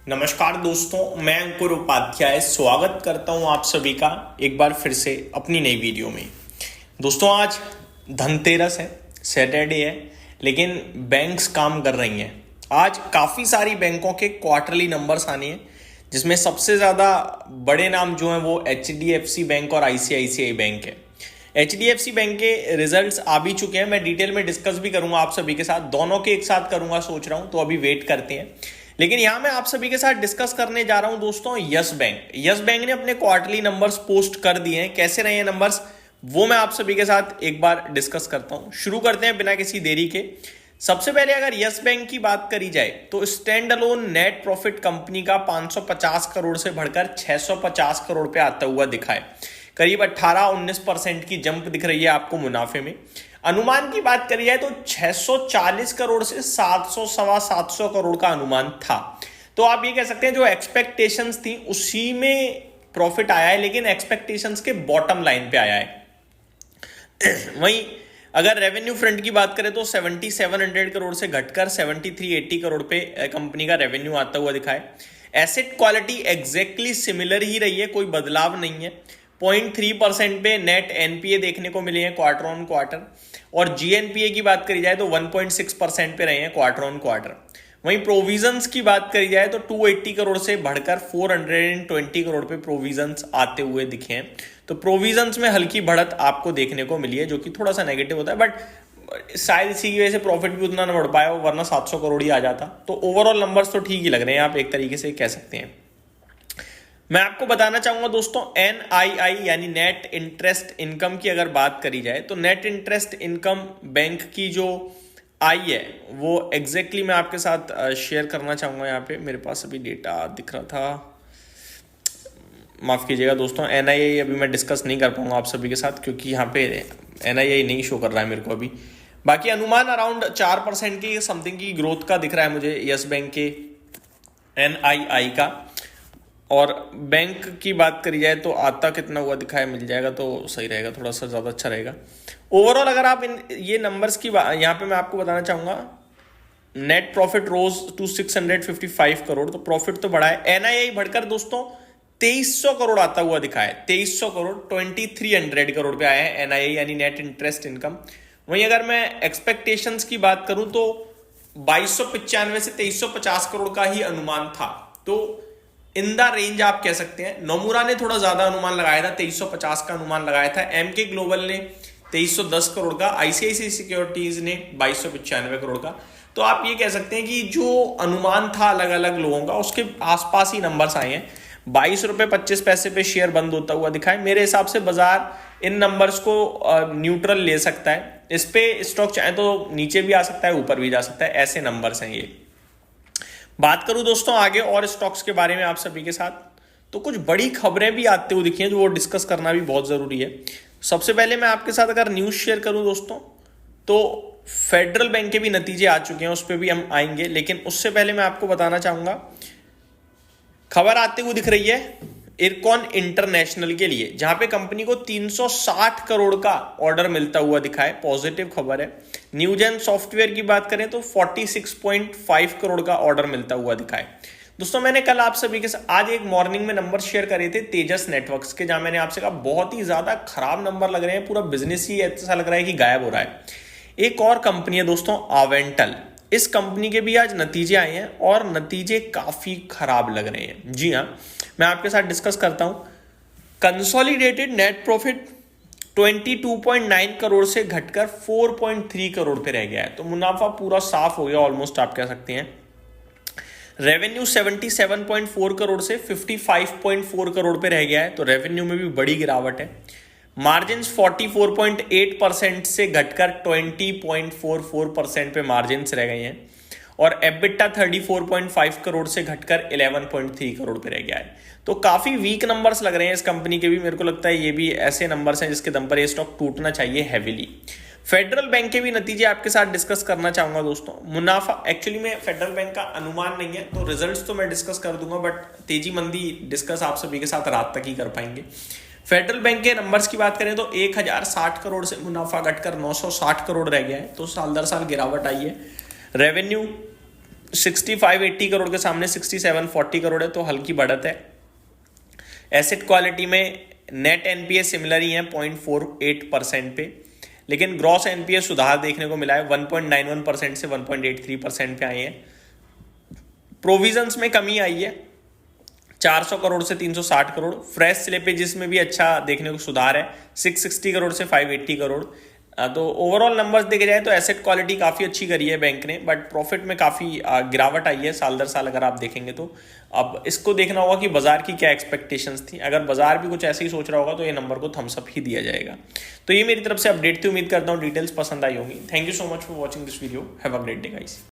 नमस्कार दोस्तों, मैं अंकुर उपाध्याय स्वागत करता हूं आप सभी का एक बार फिर से अपनी नई वीडियो में। दोस्तों आज धनतेरस है, सैटरडे है, लेकिन बैंक्स काम कर रही हैं। आज काफ़ी सारी बैंकों के क्वार्टरली नंबर्स आने हैं, जिसमें सबसे ज़्यादा बड़े नाम जो हैं वो HDFC बैंक और ICICI बैंक है। HDFC बैंक के रिजल्ट्स आ भी चुके हैं, मैं डिटेल में डिस्कस भी करूंगा आप सभी के साथ, दोनों के एक साथ करूंगा सोच रहा हूं, तो अभी वेट करते हैं। लेकिन यहां मैं आप सभी के साथ डिस्कस करने जा रहा हूं दोस्तों यस बैंक ने अपने क्वार्टरली नंबर्स पोस्ट कर दिए हैं। कैसे रहे हैं नंबर्स वो मैं आप सभी के साथ एक बार डिस्कस करता हूं। शुरू करते हैं बिना किसी देरी के। सबसे पहले अगर यस बैंक की बात करी जाए तो stand alone net profit company का 550 करोड़ से बढ़कर 650 करोड़ पे आता हुआ दिखा है। करीब 18-19% की जंप दिख रही है आपको मुनाफे में। अनुमान की बात करी जाए तो 640 करोड़ से 700-750 करोड़ का अनुमान था। तो आप ये कह सकते हैं जो एक्सपेक्टेशंस थी उसी में प्रॉफिट आया है, लेकिन एक्सपेक्टेशंस के बॉटम लाइन पे आया है। वहीं अगर रेवेन्यू फ्रंट की बात करें तो 7700 करोड़ से घटकर 7380 करोड़ पे कंपनी का रेवेन्यू आता हुआ दिखा है। एसेट क्वालिटी एग्जैक्टली सिमिलर ही रही है, कोई बदलाव नहीं है। 0.3% पे नेट एनपीए देखने को मिले हैं क्वार्टर ऑन क्वार्टर, और जीएनपीए की बात करी जाए तो 1.6% पे रहे हैं क्वार्टर ऑन क्वार्टर। वहीं प्रोविजंस की बात करी जाए तो 280 करोड़ से बढ़कर 420 करोड़ पे प्रोविजंस आते हुए दिखे हैं। तो प्रोविजंस में हल्की बढ़त आपको देखने को मिली है, जो कि थोड़ा सा नेगेटिव होता है, बट शायद इसी की वजह से प्रॉफिट भी उतना ना बढ़ पाया, वरना 700 करोड़ ही आ जाता। तो ओवरऑल नंबर्स तो ठीक ही लग रहे हैं, आप एक तरीके से कह सकते हैं। मैं आपको बताना चाहूंगा दोस्तों NII यानी नेट इंटरेस्ट इनकम की अगर बात करी जाए तो नेट इंटरेस्ट इनकम बैंक की जो आई है वो एग्जैक्टली मैं आपके साथ शेयर करना चाहूंगा। यहाँ पे मेरे पास अभी डेटा दिख रहा था, माफ कीजिएगा दोस्तों। NII अभी मैं डिस्कस नहीं कर पाऊंगा आप सभी के साथ, क्योंकि यहाँ पे NII नहीं शो कर रहा है मेरे को अभी। बाकी अनुमान अराउंड 4% की समथिंग की ग्रोथ का दिख रहा है मुझे यस बैंक के NII का। और बैंक की बात करी जाए तो आता कितना हुआ दिखाया मिल जाएगा तो सही रहेगा, थोड़ा सा ज़्यादा अच्छा रहेगा। ओवरऑल अगर आप ये नंबर्स की यहाँ पे मैं आपको बताना चाहूँगा, net profit rose to 655 crore, तो प्रॉफिट तो बढ़ा है। NII बढ़कर दोस्तों 2300 करोड़ आता हुआ दिखा है। 2300 करोड़ 2300 करोड़ पे आया है NII यानी नेट इंटरेस्ट इनकम। वहीं अगर मैं एक्सपेक्टेशंस की बात करूं तो 2295 से 2350 करोड़ का ही अनुमान था। तो इन द रेंज आप कह सकते हैं। नोमुरा ने थोड़ा ज्यादा अनुमान लगाया था, 2350 का अनुमान लगाया था। MK ग्लोबल ने 2310 करोड़ का, ICICI सिक्योरिटीज ने 2295 करोड़ का। तो आप ये कह सकते हैं कि जो अनुमान था अलग अलग लोगों का उसके आसपास ही नंबर्स आए हैं। 22.25 रुपए पे शेयर बंद होता हुआ दिखा है। मेरे हिसाब से बाजार इन नंबर्स को न्यूट्रल ले सकता है। इस पे स्टॉक चाहे तो नीचे भी आ सकता है, ऊपर भी जा सकता है, ऐसे नंबर्स हैं ये। बात करूं दोस्तों आगे और स्टॉक्स के बारे में आप सभी के साथ, तो कुछ बड़ी खबरें भी आते हुए दिखी हैं जो वो डिस्कस करना भी बहुत जरूरी है। सबसे पहले मैं आपके साथ अगर न्यूज शेयर करूं दोस्तों तो फेडरल बैंक के भी नतीजे आ चुके हैं, उस पर भी हम आएंगे। लेकिन उससे पहले मैं आपको बताना चाहूंगा, खबर आते हुए दिख रही है इरकॉन इंटरनेशनल के लिए, जहां पे कंपनी को 360 करोड़ का ऑर्डर मिलता हुआ दिखा है। पॉजिटिव खबर है। न्यूजेन सॉफ्टवेयर की बात करें तो 46.5 करोड़ का ऑर्डर मिलता हुआ दिखा है। दोस्तों मैंने कल आप सभी के साथ आज एक मॉर्निंग में नंबर शेयर करे थे तेजस नेटवर्क्स के, जहां मैंने आपसे कहा बहुत ही ज्यादा खराब नंबर लग रहे हैं, पूरा बिजनेस ही ऐसा लग रहा है कि गायब हो रहा है। एक और कंपनी है दोस्तों आवेंटल, इस कंपनी के भी आज नतीजे आए हैं और नतीजे काफी खराब लग रहे हैं। जी हाँ, मैं आपके साथ डिस्कस करता हूं। कंसोलिडेटेड नेट प्रॉफिट 22.9 करोड़ से घटकर 4.3 करोड़ पे रह गया है। तो मुनाफा पूरा साफ हो गया ऑलमोस्ट, आप कह सकते हैं। रेवेन्यू 77.4 करोड़ से 55.4 करोड़ पे रह गया है, तो रेवेन्यू में भी बड़ी गिरावट है। मार्जिन 44.8% से घटकर 20.44% पे मार्जिन रह गए हैं, और एबिटा 34.5 करोड़ से घटकर 11.3 करोड़ पे रह गया है। तो काफी वीक नंबर्स लग रहे हैं इस कंपनी के भी। मेरे को लगता है ये भी ऐसे नंबर्स हैं जिसके दम पर ये स्टॉक टूटना चाहिए हैवीली। फेडरल बैंक के भी नतीजे आपके साथ डिस्कस करना चाहूंगा दोस्तों। मुनाफा एक्चुअली में फेडरल बैंक का अनुमान नहीं है, तो रिजल्ट्स तो मैं डिस्कस कर दूंगा, बट तेजी मंदी डिस्कस आप सभी के साथ रात तक ही कर पाएंगे। फेडरल बैंक के नंबर्स की बात करें तो 1060 करोड़ से मुनाफा घटकर 960 करोड़ रह गया है, तो साल दर साल गिरावट आई है। रेवेन्यू 65-80 करोड़ के सामने 67-40 करोड़ है, तो हल्की बढ़त है। एसेट क्वालिटी में नेट एनपीए सिमिलर ही है 0.48% पे, लेकिन ग्रॉस एनपीए सुधार देखने को मिला है, 1.91% से 1.83% पे आए हैं। प्रोविजंस में कमी आई है 400 करोड़ से 360 करोड़। फ्रेश स्लिपेजेस में भी अच्छा देखने को सुधार है, 660 करोड़ से 580 करोड़। तो ओवरऑल नंबर्स देखे जाए तो एसेट क्वालिटी काफ़ी अच्छी करी है बैंक ने, बट प्रॉफिट में काफ़ी गिरावट आई है साल दर साल अगर आप देखेंगे तो। अब इसको देखना होगा कि बाजार की क्या एक्सपेक्टेशंस थी। अगर बाजार भी कुछ ऐसे ही सोच रहा होगा तो ये नंबर को थम्स अप ही दिया जाएगा। तो ये मेरी तरफ से अपडेट थी, उम्मीद करता हूँ डिटेल्स पसंद आई होंगी। Thank you so much for watching this video. Have a great day guys.